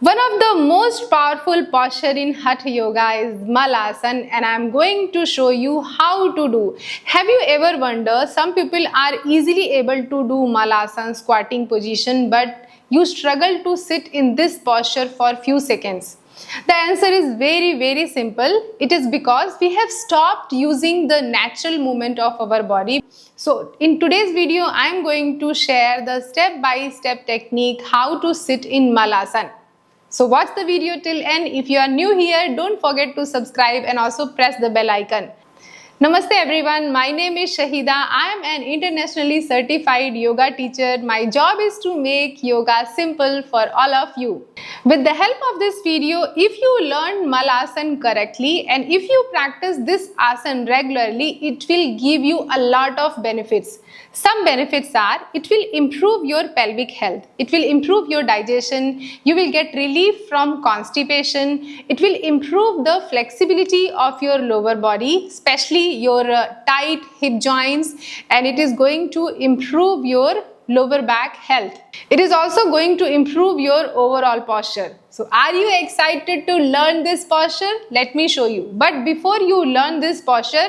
One of the most powerful posture in Hatha Yoga is Malasana, and I am going to show you how to do. Have you ever wondered, some people are easily able to do Malasana squatting position, but you struggle to sit in this posture for few seconds? The answer is very simple. It is because we have stopped using the natural movement of our body. So in today's video, I am going to share the step-by-step technique how to sit in Malasana. So watch the video till end. If you are new here, don't forget to subscribe and also press the bell icon. Namaste everyone, my name is Shahida. I am an internationally certified yoga teacher. My job is to make yoga simple for all of you. With the help of this video, if you learn Malasana correctly and if you practice this asana regularly, it will give you a lot of benefits. Some benefits are, it will improve your pelvic health, it will improve your digestion, you will get relief from constipation, it will improve the flexibility of your lower body, especially your tight hip joints, and it is going to improve your lower back health. It is also going to improve your overall posture. So are you excited to learn this posture? Let me show you. But before you learn this posture,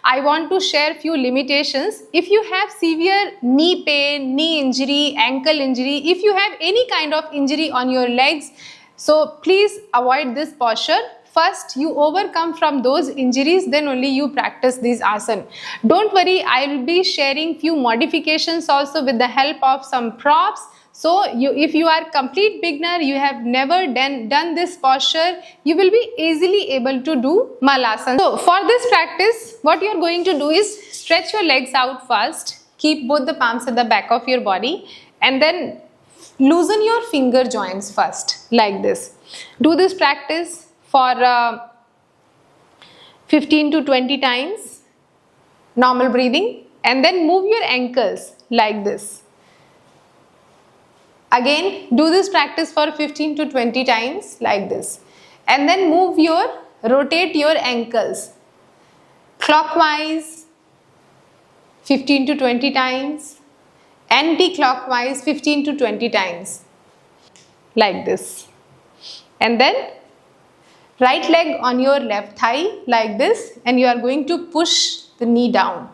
I want to share few limitations. If you have severe knee pain, knee injury, ankle injury, if you have any kind of injury on your legs, so please avoid this posture. First, you overcome from those injuries, then only you practice this asana. Don't worry, I will be sharing few modifications also with the help of some props. So if you are complete beginner, you have never done this posture, you will be easily able to do Malasana. So for this practice, what you are going to do is stretch your legs out first, keep both the palms at the back of your body, and then loosen your finger joints first, like this. Do this practice for 15 to 20 times, normal breathing, and then move your ankles like this. Again, do this practice for 15 to 20 times like this, and then rotate your ankles clockwise 15 to 20 times, anti-clockwise 15 to 20 times like this, and then right leg on your left thigh like this, and you are going to push the knee down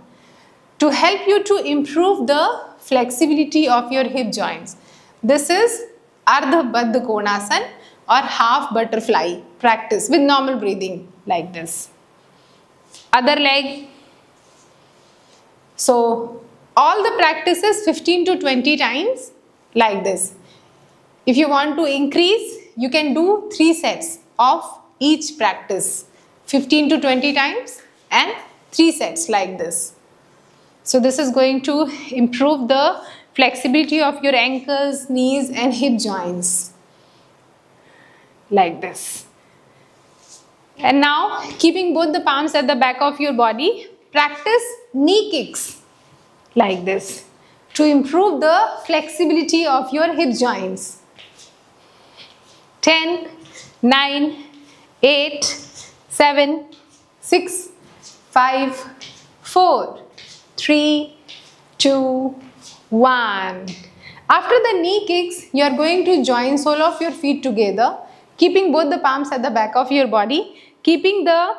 to help you to improve the flexibility of your hip joints. This is Ardha Baddha Konasana or half butterfly practice with normal breathing like this. Other leg. So all the practices 15 to 20 times like this. If you want to increase, you can do 3 sets of each practice 15 to 20 times and 3 sets like this. So this is going to improve the flexibility of your ankles, knees and hip joints like this. And now, keeping both the palms at the back of your body, practice knee kicks like this to improve the flexibility of your hip joints. 10, 9, 8, 7, 6, 5, 4, 3, 2, 1. After the knee kicks, you are going to join sole of your feet together, keeping both the palms at the back of your body, keeping the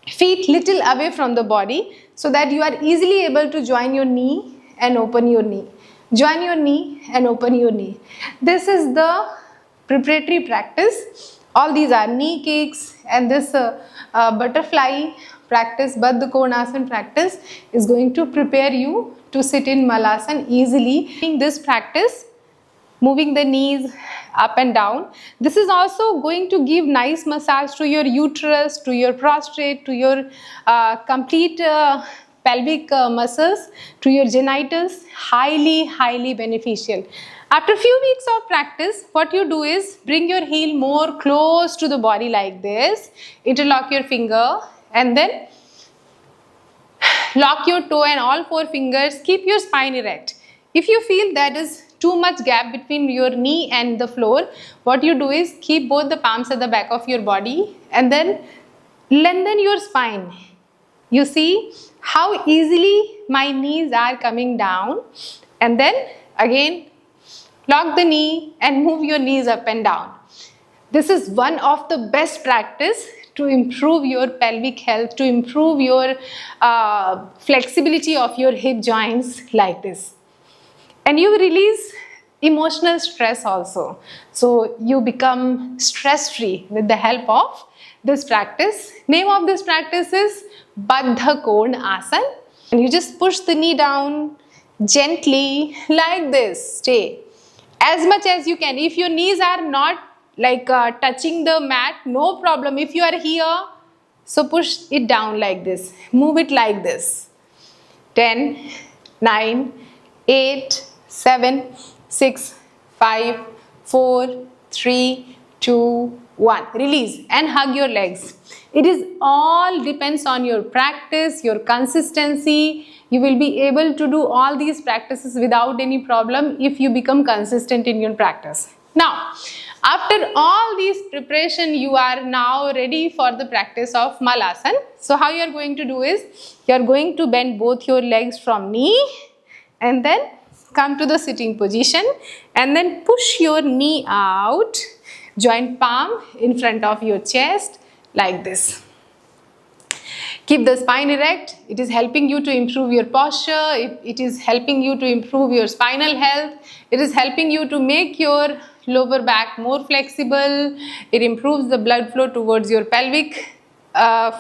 feet little away from the body so that you are easily able to join your knee and open your knee. Join your knee and open your knee. This is the preparatory practice. All these are knee kicks, and this butterfly practice, Baddha Konasana practice is going to prepare you to sit in Malasana easily. In this practice, moving the knees up and down, this is also going to give nice massage to your uterus, to your prostate, to your complete pelvic muscles, to your genitals. Highly beneficial. After a few weeks of practice, what you do is bring your heel more close to the body like this, interlock your finger, and then lock your toe and all 4 fingers, keep your spine erect. If you feel there is too much gap between your knee and the floor, what you do is keep both the palms at the back of your body and then lengthen your spine. You see how easily my knees are coming down, and then again lock the knee and move your knees up and down. This is one of the best practice to improve your pelvic health, to improve your flexibility of your hip joints like this. And you release emotional stress also. So you become stress-free with the help of this practice. Name of this practice is Baddha Kon Asana. And you just push the knee down gently like this. Stay as much as you can. If your knees are not like touching the mat, no problem. If you are here, so push it down like this. Move it like this. 10, 9, 8, 7, 6, 5, 4, 3, 2, 1. Release and hug your legs. It is all depends on your practice, your consistency. You will be able to do all these practices without any problem if you become consistent in your practice. Now, after all these preparation, you are now ready for the practice of Malasana. So how you are going to do is, you are going to bend both your legs from knee and then come to the sitting position and then push your knee out, joint palm in front of your chest like this. Keep the spine erect. It is helping you to improve your posture. It is helping you to improve your spinal health. It is helping you to make your lower back more flexible. It improves the blood flow towards your pelvic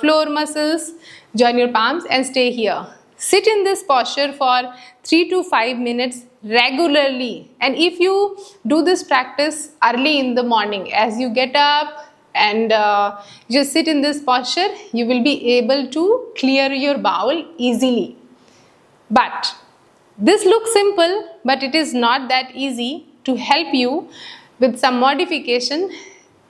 floor muscles. Join your palms and stay here. Sit in this posture for 3 to 5 minutes regularly. And if you do this practice early in the morning, as you get up and just sit in this posture, you will be able to clear your bowel easily. But this looks simple, but it is not that easy. To help you with some modification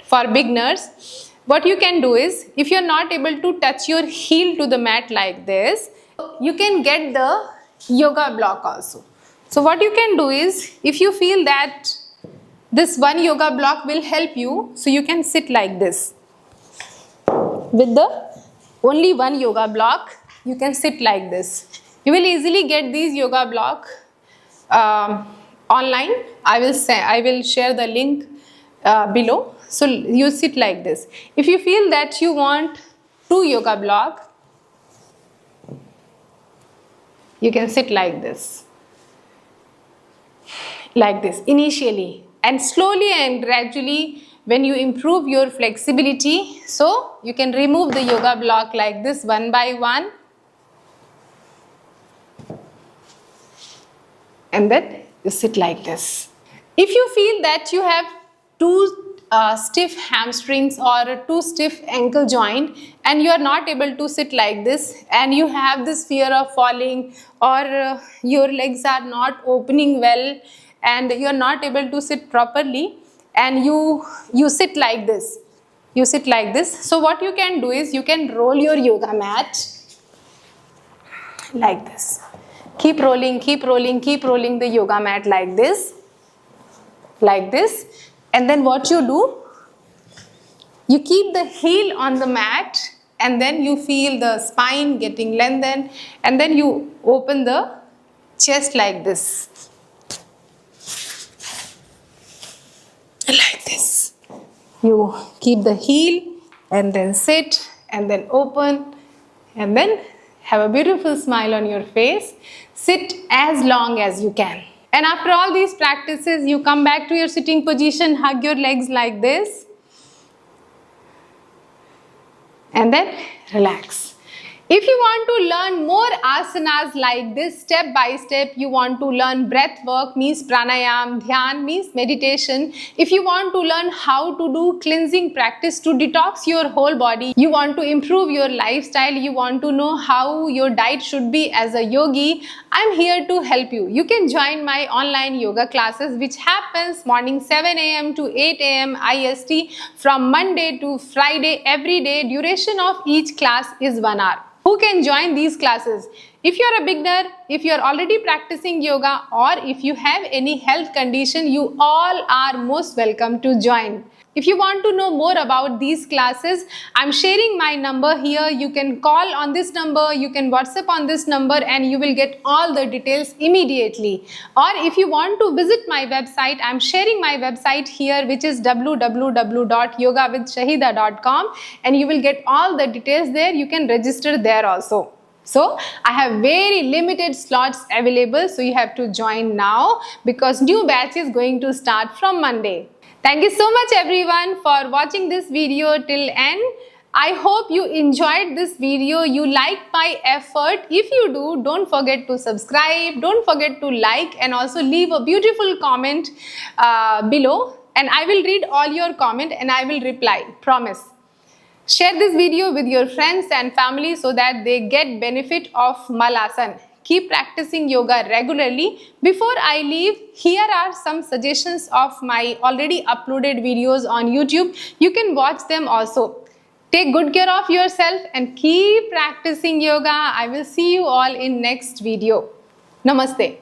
for beginners, what you can do is, if you are not able to touch your heel to the mat like this, you can get the yoga block also. So what you can do is, if you feel that this one yoga block will help you, so you can sit like this. With the only one yoga block, you can sit like this. You will easily get these yoga block online. I will share the link below. So you sit like this. If you feel that you want 2 yoga block, you can sit like this initially, and slowly and gradually when you improve your flexibility, so you can remove the yoga block like this one by one, and then you sit like this. If you feel that you have too stiff hamstrings or too stiff ankle joint and you are not able to sit like this, and you have this fear of falling, or your legs are not opening well and you are not able to sit properly, and you sit like this, so what you can do is, you can roll your yoga mat like this. Keep rolling the yoga mat like this, and then what you do, you keep the heel on the mat, and then you feel the spine getting lengthened, and then you open the chest like this, like this. You keep the heel and then sit and then open, and then have a beautiful smile on your face. Sit as long as you can. And after all these practices, you come back to your sitting position, hug your legs like this, and then relax. If you want to learn more asanas like this, step by step, you want to learn breath work, means pranayam, dhyan means meditation. If you want to learn how to do cleansing practice to detox your whole body, you want to improve your lifestyle, you want to know how your diet should be as a yogi, I'm here to help you. You can join my online yoga classes, which happens morning 7 a.m. to 8 a.m. IST from Monday to Friday every day. Duration of each class is 1 hour. who can join these classes. If you are a beginner, if you are already practicing yoga, or if you have any health condition, you all are most welcome to join. If you want to know more about these classes, I'm sharing my number here. You can call on this number, you can WhatsApp on this number, and you will get all the details immediately. Or if you want to visit my website, I'm sharing my website here, which is www.yogawithshahida.com, and you will get all the details there. You can register there also. So I have very limited slots available, so you have to join now because new batch is going to start from Monday. Thank you so much everyone for watching this video till end. I hope you enjoyed this video, you liked my effort. If you do, don't forget to subscribe, don't forget to like, and also leave a beautiful comment below, and I will read all your comment and I will reply, promise. Share this video with your friends and family so that they get benefit of Malasan. Keep practicing yoga regularly. Before I leave, here are some suggestions of my already uploaded videos on YouTube. You can watch them also. Take good care of yourself and keep practicing yoga. I will see you all in next video. Namaste.